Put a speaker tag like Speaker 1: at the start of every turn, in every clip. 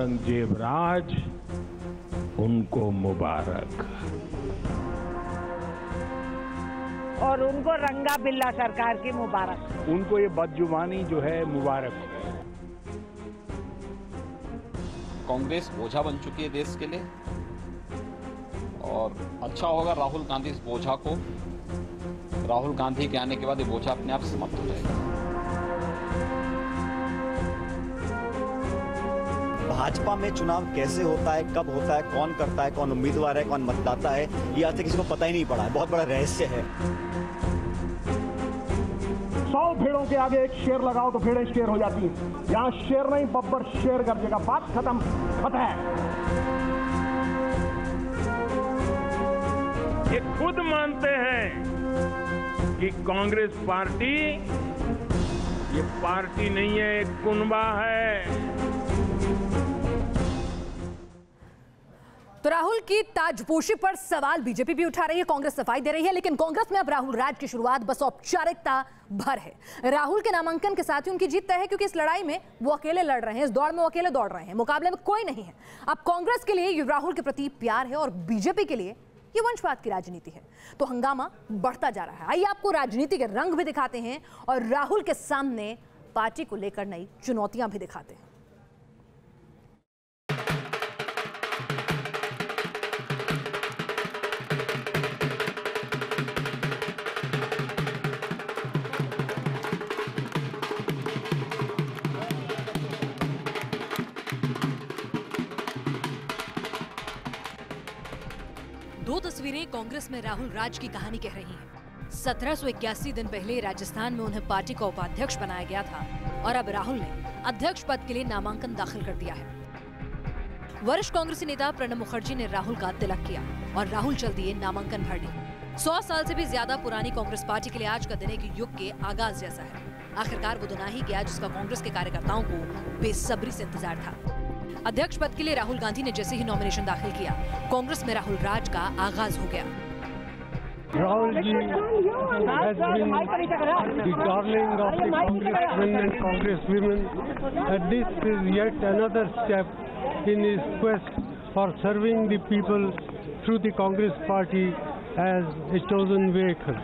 Speaker 1: औरंगजेब राज उनको मुबारक।
Speaker 2: और उनको रंगा बिल्ला सरकार की मुबारक।
Speaker 1: उनको ये बदजुबानी जो है मुबारक।
Speaker 3: कांग्रेस बोझा बन चुकी है देश के लिए और अच्छा होगा राहुल गांधी इस बोझा को, राहुल गांधी के आने के बाद ये बोझा अपने आप समाप्त हो जाएगा।
Speaker 4: भाजपा में चुनाव कैसे होता है, कब होता है, कौन करता है, कौन उम्मीदवार है, कौन मतदाता है, ये आज तक किसी को पता ही नहीं पड़ा है। बहुत बड़ा रहस्य है।
Speaker 5: 100 भेड़ों के आगे एक शेर लगाओ तो भेड़ें शेर हो जाती हैं। यहाँ शेर नहीं, बब्बर शेर गरजेगा। बात खत्म। खत्म है।
Speaker 1: ये खुद मानते हैं कि कांग्रेस पार्टी ये पार्टी नहीं है, एक कुनबा है।
Speaker 6: तो राहुल की ताजपोशी पर सवाल बीजेपी भी उठा रही है, कांग्रेस सफाई दे रही है, लेकिन कांग्रेस में अब राहुल राज की शुरुआत बस औपचारिकता भर है। राहुल के नामांकन के साथ ही उनकी जीत तय है, क्योंकि इस लड़ाई में वो अकेले लड़ रहे हैं, इस दौड़ में वो अकेले दौड़ रहे हैं, मुकाबले में कोई नहीं है। अब कांग्रेस के लिए ये राहुल के प्रति प्यार है और बीजेपी के लिए ये वंशवाद की राजनीति है। तो हंगामा बढ़ता जा रहा है। आइए आपको राजनीति के रंग भी दिखाते हैं और राहुल के सामने पार्टी को लेकर नई चुनौतियां भी दिखाते हैं। दो तस्वीरें कांग्रेस में राहुल राज की कहानी कह रही हैं। 1781 दिन पहले राजस्थान में उन्हें पार्टी का उपाध्यक्ष बनाया गया था और अब राहुल ने अध्यक्ष पद के लिए नामांकन दाखिल कर दिया है। वरिष्ठ कांग्रेसी नेता प्रणब मुखर्जी ने राहुल का तिलक किया और राहुल चल दिए नामांकन भरने। 100 साल से भी ज्यादा पुरानी कांग्रेस पार्टी के लिए आज का दिन एक युग के आगाज जैसा है। आखिरकार वो दिन आ ही गया जिसका कांग्रेस के कार्यकर्ताओं को बेसब्री से इंतजार था। अध्यक्ष पद के लिए राहुल गांधी ने जैसे ही नॉमिनेशन दाखिल किया, कांग्रेस में राहुल राज का आगाज हो गया।
Speaker 7: Rahul ji has been the darling of the congressmen and congresswomen, and this is yet another step in his quest for serving the people through the Congress party as a chosen vehicle.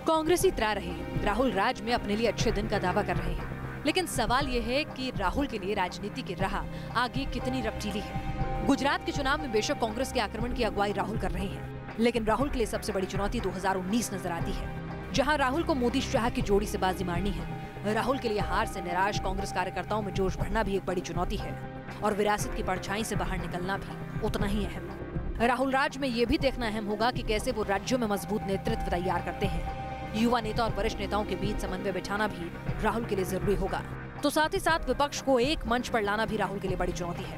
Speaker 6: कांग्रेसी इतरा रहे हैं, राहुल राज में अपने लिए अच्छे दिन का दावा कर रहे हैं, लेकिन सवाल यह है कि राहुल के लिए राजनीति की राह आगे कितनी रफ्तीली है। गुजरात के चुनाव में बेशक कांग्रेस के आक्रमण की अगुवाई राहुल कर रहे हैं, लेकिन राहुल के लिए सबसे बड़ी चुनौती 2019 नजर आती है, जहां राहुल को मोदी शाह की जोड़ी से बाजी मारनी है। राहुल के लिए हार से निराश कांग्रेस कार्यकर्ताओं में जोश बढ़ना भी एक बड़ी चुनौती है और विरासत की परछाई से बाहर निकलना भी उतना ही अहम। राहुल राज में ये भी देखना अहम होगा कि कैसे वो राज्यों में मजबूत नेतृत्व तैयार करते हैं। युवा नेता और वरिष्ठ नेताओं के बीच समन्वय बिठाना भी राहुल के लिए जरूरी होगा। तो साथ ही साथ विपक्ष को एक मंच पर लाना भी राहुल के लिए बड़ी चुनौती है।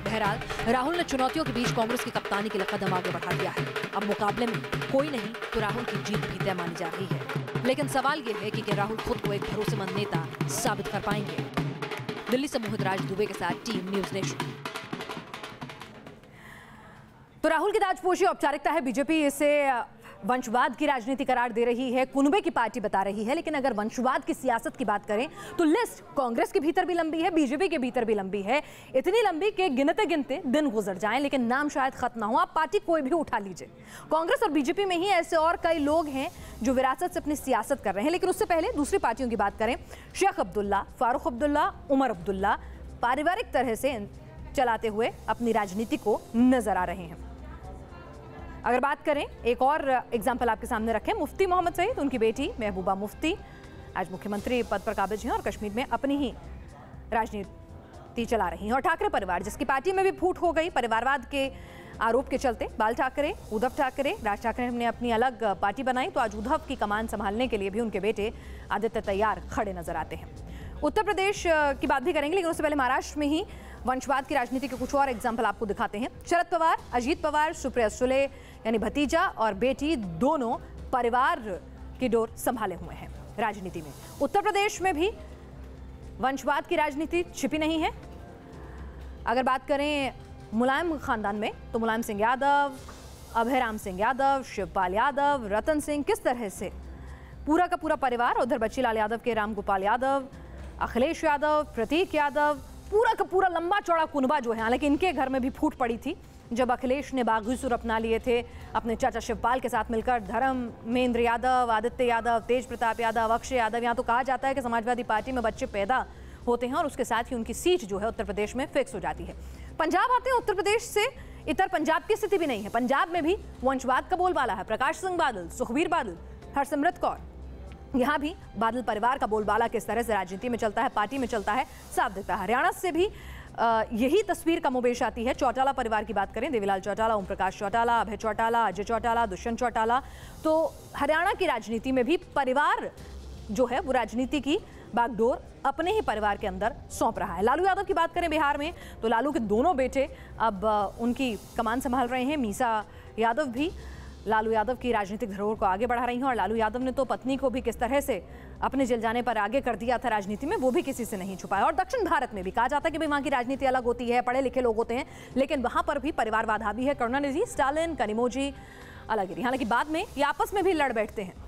Speaker 6: बहरहाल राहुल ने चुनौतियों के बीच कांग्रेस की कप्तानी के लिए कदम आगे बढ़ा दिया है। अब मुकाबले में कोई नहीं तो राहुल की जीत भी तय मानी जा रही है, लेकिन सवाल ये है कि क्या राहुल खुद को एक भरोसेमंद नेता साबित कर पाएंगे। दिल्ली से मोहित राज दुबे के साथ टीम न्यूज नेशन। तो राहुल की ताजपोशी औपचारिकता है, बीजेपी इसे वंशवाद की राजनीति करार दे रही है, कुनबे की पार्टी बता रही है, लेकिन अगर वंशवाद की सियासत की बात करें तो लिस्ट कांग्रेस के भीतर भी लंबी है, बीजेपी के भीतर भी लंबी है। इतनी लंबी कि गिनते गिनते दिन गुजर जाएं, लेकिन नाम शायद खत्म ना हो। आप पार्टी कोई भी उठा लीजिए, कांग्रेस और बीजेपी में ही ऐसे और कई लोग हैं जो विरासत से अपनी सियासत कर रहे हैं। लेकिन उससे पहले दूसरी पार्टियों की बात करें, शेख अब्दुल्ला, फारूक अब्दुल्ला, उमर अब्दुल्ला पारिवारिक तरह से चलाते हुए अपनी राजनीति को नजर आ रहे हैं। अगर बात करें, एक और एग्जाम्पल आपके सामने रखें, मुफ्ती मोहम्मद सईद, उनकी बेटी महबूबा मुफ्ती आज मुख्यमंत्री पद पर काबिज हैं और कश्मीर में अपनी ही राजनीति चला रही हैं। और ठाकरे परिवार, जिसकी पार्टी में भी फूट हो गई परिवारवाद के आरोप के चलते, बाल ठाकरे, उद्धव ठाकरे, राज ठाकरे ने अपनी अलग पार्टी बनाई, तो आज उद्धव की कमान संभालने के लिए भी उनके बेटे आदित्य तैयार खड़े नजर आते हैं। उत्तर प्रदेश की बात भी करेंगे, लेकिन उससे पहले महाराष्ट्र में ही वंशवाद की राजनीति के कुछ और एग्जाम्पल आपको दिखाते हैं। शरद पवार, अजीत पवार, सुप्रिया सुले यानी भतीजा और बेटी दोनों परिवार की डोर संभाले हुए हैं राजनीति में। उत्तर प्रदेश में भी वंशवाद की राजनीति छिपी नहीं है। अगर बात करें मुलायम खानदान में, तो मुलायम सिंह यादव, अभयराम सिंह यादव, शिवपाल यादव, रतन सिंह, किस तरह से पूरा का पूरा परिवार, उधर बच्चीलाल यादव के राम गोपाल यादव, अखिलेश यादव, प्रतीक यादव, पूरा का पूरा लंबा चौड़ा कुनबा जो है, हालांकि इनके घर में भी फूट पड़ी थी जब अखिलेश ने बागी सुर अपना लिए थे अपने चाचा शिवपाल के साथ मिलकर। धर्मेंद्र यादव, आदित्य यादव, तेज प्रताप यादव, अक्षय यादव, यहाँ तो कहा जाता है कि समाजवादी पार्टी में बच्चे पैदा होते हैं और उसके साथ ही उनकी सीट जो है उत्तर प्रदेश में फिक्स हो जाती है। पंजाब आते हैं, उत्तर प्रदेश से इतर पंजाब की स्थिति भी नहीं है। पंजाब में भी वंशवाद का बोलबाला है। प्रकाश सिंह बादल, सुखबीर बादल, हरसिमरत कौर, यहाँ भी बादल परिवार का बोलबाला किस तरह से राजनीति में चलता है, पार्टी में चलता है, साफ दिखता है। हरियाणा से भी यही तस्वीर कमोबेश आती है। चौटाला परिवार की बात करें, देवीलाल चौटाला, ओम प्रकाश चौटाला, अभय चौटाला, अजय चौटाला, दुष्यंत चौटाला, तो हरियाणा की राजनीति में भी परिवार जो है वो राजनीति की बागडोर अपने ही परिवार के अंदर सौंप रहा है। लालू यादव की बात करें बिहार में, तो लालू के दोनों बेटे अब उनकी कमान संभाल रहे हैं। मीसा यादव भी लालू यादव की राजनीतिक धरोहर को आगे बढ़ा रही हैं और लालू यादव ने तो पत्नी को भी किस तरह से अपने जेल जाने पर आगे कर दिया था राजनीति में, वो भी किसी से नहीं छुपाया। और दक्षिण भारत में भी कहा जाता है कि भाई वहाँ की राजनीति अलग होती है, पढ़े लिखे लोग होते हैं, लेकिन वहाँ पर भी परिवारवाद हावी है। करुणानिधि, स्टालिन, कनिमोजी, अलग, हालांकि बाद में ये आपस में भी लड़ बैठते हैं।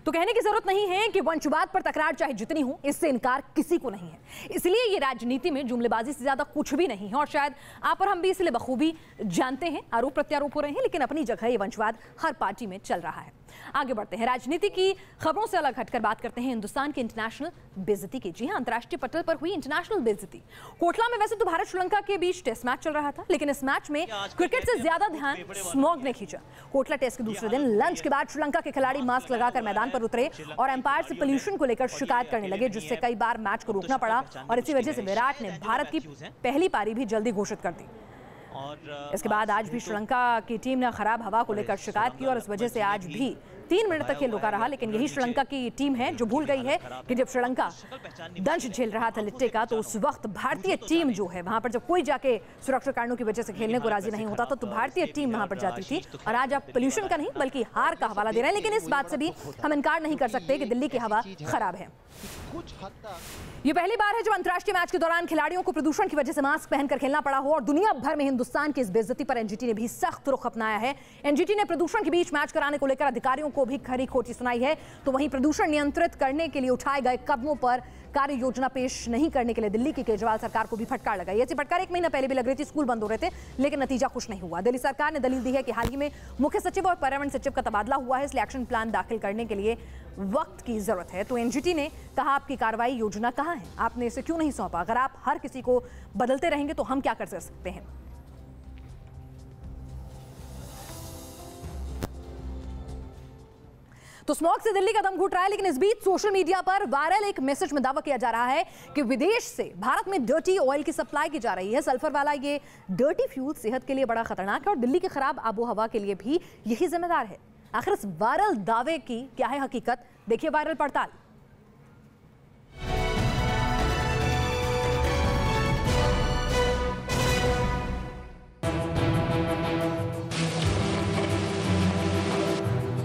Speaker 6: तो कहने की जरूरत नहीं है कि वंशवाद पर तकरार चाहे जितनी हो, इससे इनकार किसी को नहीं है। इसलिए ये राजनीति में जुमलेबाजी से ज्यादा कुछ भी नहीं है और शायद आप और हम भी इसलिए बखूबी जानते हैं। आरोप प्रत्यारोप हो रहे हैं, लेकिन अपनी जगह ये वंशवाद हर पार्टी में चल रहा है। आगे बढ़ते हैं, राजनीति की खबरों से अलग हटकर बात करते हैं हिंदुस्तान की इंटरनेशनल बेइज्जती की। जी हां, अंतर्राष्ट्रीय पटल पर हुई इंटरनेशनल बेइज्जती। कोटला में वैसे तो भारत श्रीलंका के बीच टेस्ट मैच चल रहा था, लेकिन इस मैच में क्रिकेट से ज्यादा ध्यान स्मॉग ने खींचा। कोटला टेस्ट के दूसरे दिन लंच के बाद श्रीलंका के खिलाड़ी मास्क लगाकर मैदान पर उतरे और एम्पायर से पोल्यूशन को लेकर शिकायत करने लगे, जिससे कई बार मैच को रोकना पड़ा और इसी वजह से विराट ने भारत की पहली पारी भी जल्दी घोषित कर दी। इसके बाद आज भी श्रीलंका की टीम ने खराब हवा को लेकर शिकायत की और इस वजह से आज भी 3 मिनट तक खेल रुका रहा। लेकिन यही श्रीलंका की टीम है जो भूल गई है कि जब श्रीलंका दंश झेल रहा था लिट्टे का, तो उस वक्त भारतीय टीम जो है वहां पर जब कोई जाके सुरक्षा कारणों की वजह से खेलने को राजी नहीं होता था, तो भारतीय टीम वहां पर जाती थी। और आज आप पोल्यूशन का नहीं बल्कि हार का हवाला दे रहे हैं, लेकिन इस बात से भी हम इनकार नहीं कर सकते कि दिल्ली की हवा खराब है। ये पहली बार है जब अंतर्राष्ट्रीय मैच के दौरान खिलाड़ियों को प्रदूषण की वजह से मास्क पहनकर खेलना पड़ा हो और दुनिया भर में हिंदुस्तान की इस बेइज्जती पर एनजीटी ने भी सख्त रुख अपनाया है। एनजीटी ने प्रदूषण के बीच मैच कराने को लेकर अधिकारियों को भी खरी खोटी सुनाई है, तो वहीं प्रदूषण नियंत्रित करने के लिए उठाए गए कदमों पर कार्य योजना पेश नहीं करने के लिए दिल्ली की केजरीवाल सरकार को भी फटकार लगाई। ऐसी फटकार 1 महीना पहले भी लग रही थी, स्कूल बंद हो रहे थे, लेकिन नतीजा कुछ नहीं हुआ। दिल्ली सरकार ने दलील दी है कि हाल ही में मुख्य सचिव और पर्यावरण सचिव का तबादला हुआ है, इसलिए एक्शन प्लान दाखिल करने के लिए वक्त की जरूरत है। तो एनजीटी ने कहा, आपकी कार्रवाई योजना कहां है, आपने इसे क्यों नहीं सौंपा? अगर आप हर किसी को बदलते रहेंगे तो हम क्या कर सकते हैं? तो स्मॉग से दिल्ली का दम घुट रहा है, लेकिन इस बीच सोशल मीडिया पर वायरल एक मैसेज में दावा किया जा रहा है कि विदेश से भारत में डर्टी ऑयल की सप्लाई की जा रही है। सल्फर वाला ये डर्टी फ्यूल सेहत के लिए बड़ा खतरनाक है और दिल्ली की खराब आबोहवा के लिए भी यही जिम्मेदार है। आखिर इस वायरल दावे की क्या है हकीकत, देखिए वायरल पड़ताल।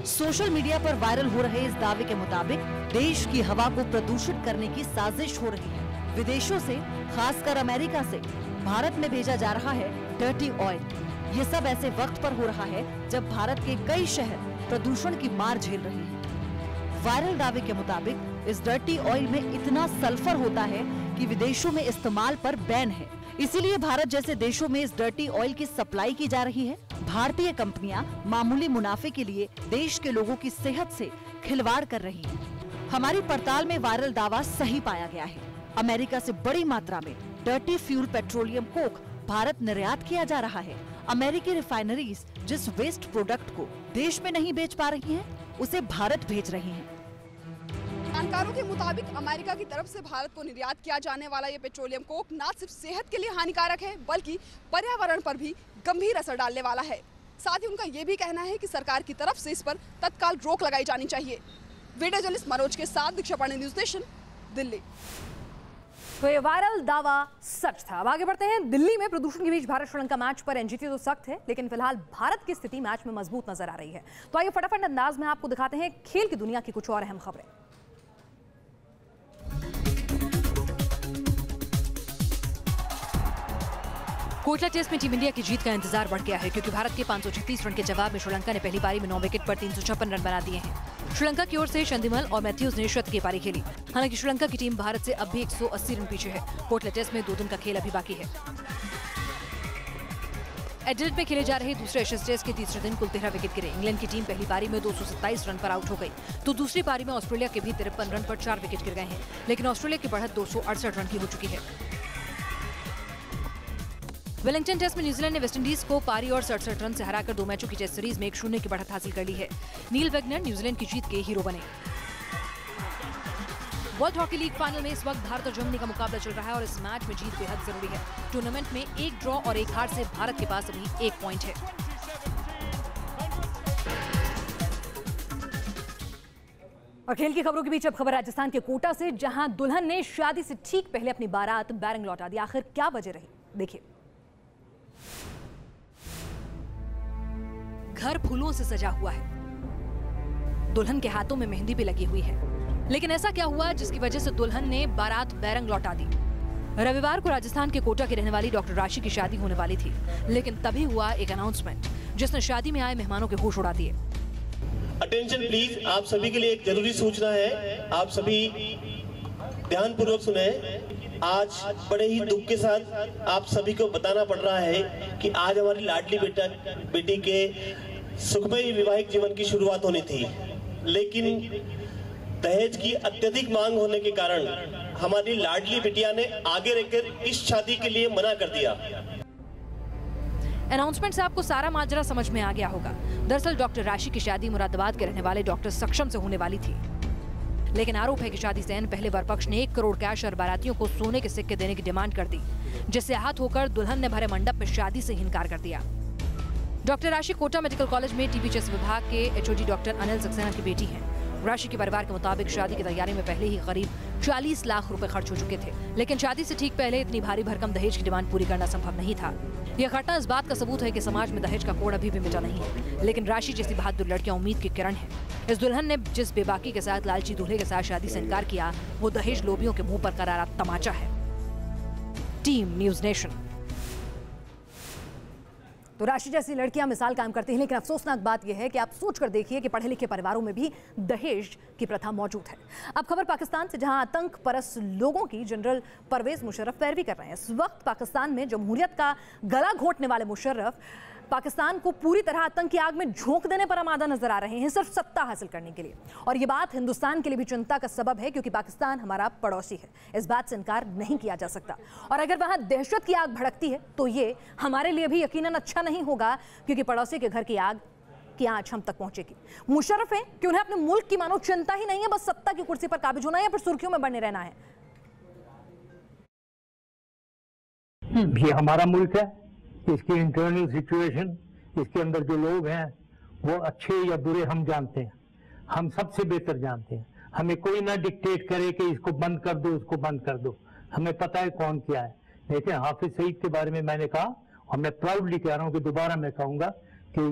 Speaker 8: सोशल मीडिया पर वायरल हो रहे इस दावे के मुताबिक देश की हवा को प्रदूषित करने की साजिश हो रही है। विदेशों से, खासकर अमेरिका से भारत में भेजा जा रहा है डर्टी ऑयल। ये सब ऐसे वक्त पर हो रहा है जब भारत के कई शहर प्रदूषण की मार झेल रहे हैं। वायरल दावे के मुताबिक इस डर्टी ऑयल में इतना सल्फर होता है कि विदेशों में इस्तेमाल पर बैन है, इसीलिए भारत जैसे देशों में इस डर्टी ऑयल की सप्लाई की जा रही है। भारतीय कंपनियां मामूली मुनाफे के लिए देश के लोगों की सेहत से खिलवाड़ कर रही हैं। हमारी पड़ताल में वायरल दावा सही पाया गया है। अमेरिका से बड़ी मात्रा में dirty fuel petroleum Coke Bharat निर्यात किया जा रहा है। अमेरिकी रिफाइनरीज जिस वेस्ट प्रोडक्ट को देश में नहीं बेच पा रही हैं, उसे भारत भेज रही हैं।
Speaker 9: जानकारों के मुताबिक अमेरिका की तरफ से भारत को निर्यात किया जाने वाला ये पेट्रोलियम कोक न सिर्फ सेहत के लिए हानिकारक है, बल्कि पर्यावरण पर भी गंभीर असर डालने वाला है। साथ ही उनका ये भी कहना है कि सरकार की तरफ से इस पर तत्काल रोक लगाई जानी चाहिए। वीडियो जर्नलिस्ट मनोज के साथ दीक्षा पांडे, न्यूज नेशन, दिल्ली।
Speaker 6: तो ये वायरल दावा सच था। अब आगे बढ़ते हैं। दिल्ली में प्रदूषण के बीच भारत श्रीलंका मैच पर एनजीटी तो सख्त है, लेकिन फिलहाल भारत की स्थिति मैच में मजबूत नजर आ रही है। तो आइए फटाफट अंदाज में आपको दिखाते हैं खेल की दुनिया की कुछ और अहम खबरें। कोटला टेस्ट में टीम इंडिया की जीत का इंतजार बढ़ गया है, क्योंकि भारत के 536 रन के जवाब में श्रीलंका ने पहली पारी में 9 विकेट पर 356 रन बना दिए हैं। श्रीलंका की ओर से चंदीमल और मैथ्यूज ने शतकीय की पारी खेली। हालांकि श्रीलंका की टीम भारत से अब भी 180 रन पीछे है। पोर्टलैंड टेस्ट में 2 दिन का खेल अभी बाकी है। एडिलेड में खेले जा रहे दूसरे एशेज टेस्ट के तीसरे दिन कुल 13 विकेट गिरे। इंग्लैंड की टीम पहली पारी में 227 रन पर आउट हो गई, तो दूसरी पारी में ऑस्ट्रेलिया के भी 53 रन पर 4 विकेट गिर गए हैं। लेकिन ऑस्ट्रेलिया की बढ़त 268 रन की हो चुकी है। वेलिंगटन टेस्ट में न्यूजीलैंड ने वेस्टइंडीज को पारी और 67 रन से हराकर 2 मैचों की टेस्ट सीरीज में 1-0 की बढ़त हासिल कर ली है। नील वेगनर न्यूजीलैंड की जीत के हीरो बने। वर्ल्ड हॉकी लीग फाइनल में इस वक्त भारत और जर्मनी का मुकाबला चल रहा है और इस मैच में जीत बेहद जरूरी है। टूर्नामेंट में 1 ड्रॉ और 1 हार से भारत के पास अभी 1 पॉइंट है। और खेल की खबरों के बीच अब खबर राजस्थान के कोटा से, जहां दुल्हन ने शादी से ठीक पहले अपनी बारात बैरंग लौटा दी। आखिर क्या वजह रही, देखिए। घर फूलों से सजा हुआ है, दुल्हन के हाथों में मेहंदी भी लगी हुई है, लेकिन ऐसा क्या हुआ जिसकी वजह से दुल्हन ने बारात बैरंग लौटा दी। रविवार को राजस्थान के कोटा की रहने वाली डॉक्टर राशि की शादी होने वाली थी, लेकिन तभी हुआ एक अनाउंसमेंट जिसने शादी में आए मेहमानों के होश उड़ा दिए।
Speaker 10: अटेंशन प्लीज, आप सभी के लिए एक जरूरी सूचना है, आप सभी ध्यानपूर्वक सुने। आज बड़े ही दुख के साथ आप सभी को बताना पड़ रहा है कि आज हमारी लाडली बेटी के सुखमय वैवाहिक जीवन की शुरुआत होनी थी, लेकिन दहेज की अत्यधिक मांग होने के कारण हमारी लाडली बिटिया ने आगे रहकर इस शादी के लिए मना कर दिया।
Speaker 6: अनाउंसमेंट से आपको सारा माजरा समझ में आ गया होगा। दरअसल डॉक्टर राशि की शादी मुरादाबाद के रहने वाले डॉक्टर सक्षम से होने वाली थी, लेकिन आरोप है कि शादी से पहले वर पक्ष ने 1 करोड़ कैश और बारातियों को सोने के सिक्के देने की डिमांड कर दी, जिससे आहत होकर दुल्हन ने भरे मंडप में शादी से इनकार कर दिया। डॉक्टर राशि कोटा मेडिकल कॉलेज में टीबी चेस्ट विभाग के एचओडी डॉक्टर अनिल सक्सेना की बेटी हैं। राशि के परिवार के मुताबिक शादी की तैयारी में पहले ही करीब 40 लाख रुपए खर्च हो चुके थे, लेकिन शादी से ठीक पहले इतनी भारी भरकम दहेज की डिमांड पूरी करना संभव नहीं था। यह घटना इस बात का सबूत है कि समाज में दहेज का कोड अभी भी मिटा नहीं है, लेकिन राशि जैसी बहादुर लड़कियां उम्मीद की किरण है। इस दुल्हन ने जिस बेबाकी के साथ लालची दूल्हे के साथ शादी से इनकार किया, वो दहेज लोभियों के मुंह पर करारा तमाचा है। Team news nation. तो राशि जैसी लड़कियां मिसाल कायम करती हैं, लेकिन अफसोसनाक बात यह है कि आप सोच कर देखिए कि पढ़े लिखे परिवारों में भी दहेज की प्रथा मौजूद है। अब खबर पाकिस्तान से, जहां आतंक परस्त लोगों की जनरल परवेज मुशर्रफ पैरवी कर रहे हैं। इस वक्त पाकिस्तान में जमहूरियत का गला घोटने वाले मुशर्रफ पाकिस्तान को पूरी तरह आतंक की आग में झोंक देने पर आमादा नजर आ रहे हैं, सिर्फ सत्ता हासिल करने के लिए। और ये बात हिंदुस्तान के लिए भी चिंता का सबब है, क्योंकि पाकिस्तान हमारा पड़ोसी है, इस बात से इनकार नहीं किया जा सकता। और अगर वहां दहशत की आग भड़कती है तो ये हमारे लिए भी यकीनन अच्छा नहीं होगा, क्योंकि पड़ोसी के घर की आग की आंच हम तक पहुंचेगी। मुशर्रफ है कि उन्हें अपने मुल्क की मानो चिंता ही नहीं है, बस सत्ता की कुर्सी पर काबिज होना है या फिर सुर्खियों में बने रहना है।
Speaker 11: ये हमारा मुल्क है, इसकी इंटरनल सिचुएशन, इसके अंदर जो लोग हैं वो अच्छे या बुरे हम जानते हैं, हम सबसे बेहतर जानते हैं। हमें कोई ना डिक्टेट करे कि इसको बंद कर दो, उसको बंद कर दो, हमें पता है कौन क्या है। लेकिन हाफिज सईद के बारे में मैंने कहा, और मैं प्राउडली कह रहा हूँ कि दोबारा मैं कहूँगा कि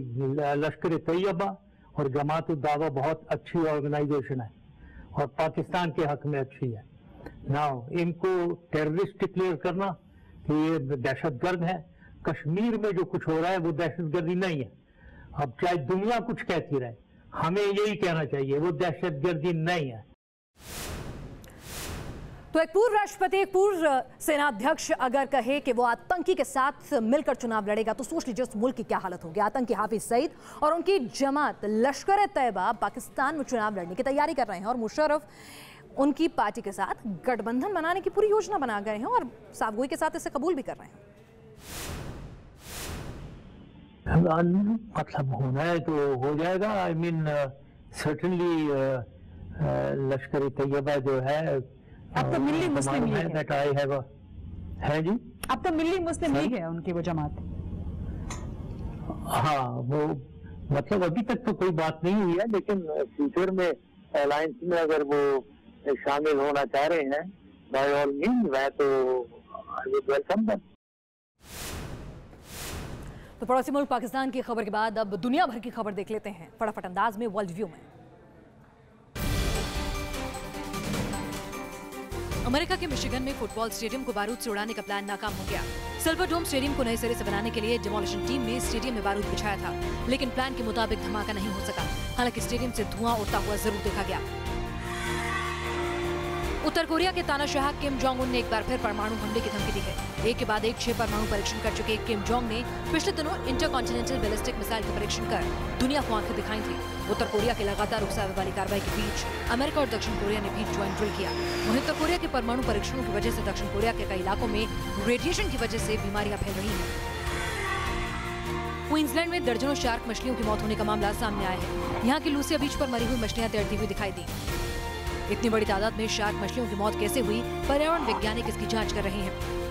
Speaker 11: लश्कर तैयबा और जमात उद दावा बहुत अच्छी ऑर्गेनाइजेशन है और पाकिस्तान के हक में अच्छी है। नाउ इनको टेररिस्ट डिक्लेयर करना कि ये दहशतगर्द है, कश्मीर में जो कुछ हो रहा है वो दहशतगर्दी नहीं है। अब चाहे दुनिया कुछ कहती रहे, हमें यही कहना चाहिए वो दहशतगर्दी नहीं है।
Speaker 6: तो एक पूर्व राष्ट्रपति, एक पूर्व सेनाध्यक्ष अगर कहे कि वो आतंकी के साथ मिलकर चुनाव लड़ेगा, तो सोच लीजिए उस मुल्क की क्या हालत होगी। आतंकी हाफिज सईद और उनकी जमात लश्कर तैयबा पाकिस्तान में चुनाव लड़ने की तैयारी कर रहे हैं, और मुशर्रफ उनकी पार्टी के साथ गठबंधन बनाने की पूरी योजना बना गए हैं और साफगोई के साथ इसे कबूल भी कर रहे हैं।
Speaker 11: मतलब होना है तो हो जाएगा। आई मीन सर्टेनली लश्कर तैयबा जो है,
Speaker 12: अब तो मिल्ली मुस्लिम लीग
Speaker 11: है जी,
Speaker 12: अब तो मिल्ली मुस्लिम लीग है उनकी वो जमात।
Speaker 11: हाँ, वो मतलब अभी तक तो कोई बात नहीं हुई है, लेकिन फ्यूचर में अलायंस में अगर वो शामिल होना चाह रहे हैं बाय ऑल मीन्स, मैं तो आई वुड वेलकम दैम।
Speaker 6: तो पड़ोसी मुल्क पाकिस्तान की खबर के बाद अब दुनिया भर की खबर देख लेते हैं फटाफट अंदाज में वर्ल्ड व्यू में। अमेरिका के मिशिगन में फुटबॉल स्टेडियम को बारूद से उड़ाने का प्लान नाकाम हो गया। सिल्वरडोम स्टेडियम को नए सिरे से बनाने के लिए डिमोलिशन टीम ने स्टेडियम में बारूद बिछाया था, लेकिन प्लान के मुताबिक धमाका नहीं हो सका। हालांकि स्टेडियम से धुआं उड़ता हुआ जरूर देखा गया। उत्तर कोरिया के तानाशाह किम जोंग उन ने एक बार फिर परमाणु हमले की धमकी दी है। एक के बाद एक 6 परमाणु परीक्षण कर चुके किम जोंग ने पिछले दिनों इंटरकॉन्टिनेंटल बैलिस्टिक मिसाइल का परीक्षण कर दुनिया को आंखें दिखाई थी। उत्तर कोरिया के लगातार उकसावे वाली कार्रवाई के बीच अमेरिका और दक्षिण कोरिया ने भी ज्वाइंट ड्रिल किया। वहीं उत्तर कोरिया के परमाणु परीक्षणों की वजह से दक्षिण कोरिया के कई इलाकों में रेडिएशन की वजह से बीमारियां फैल रही हैं। क्वींसलैंड में दर्जनों शार्क मछलियों की मौत होने का मामला सामने आया है। यहाँ की लूसिया बीच पर मरी हुई मछलियां तैरती हुई दिखाई दी। इतनी बड़ी तादाद में शार्क मछलियों की मौत कैसे हुई, पर्यावरण वैज्ञानिक इसकी जांच कर रहे हैं।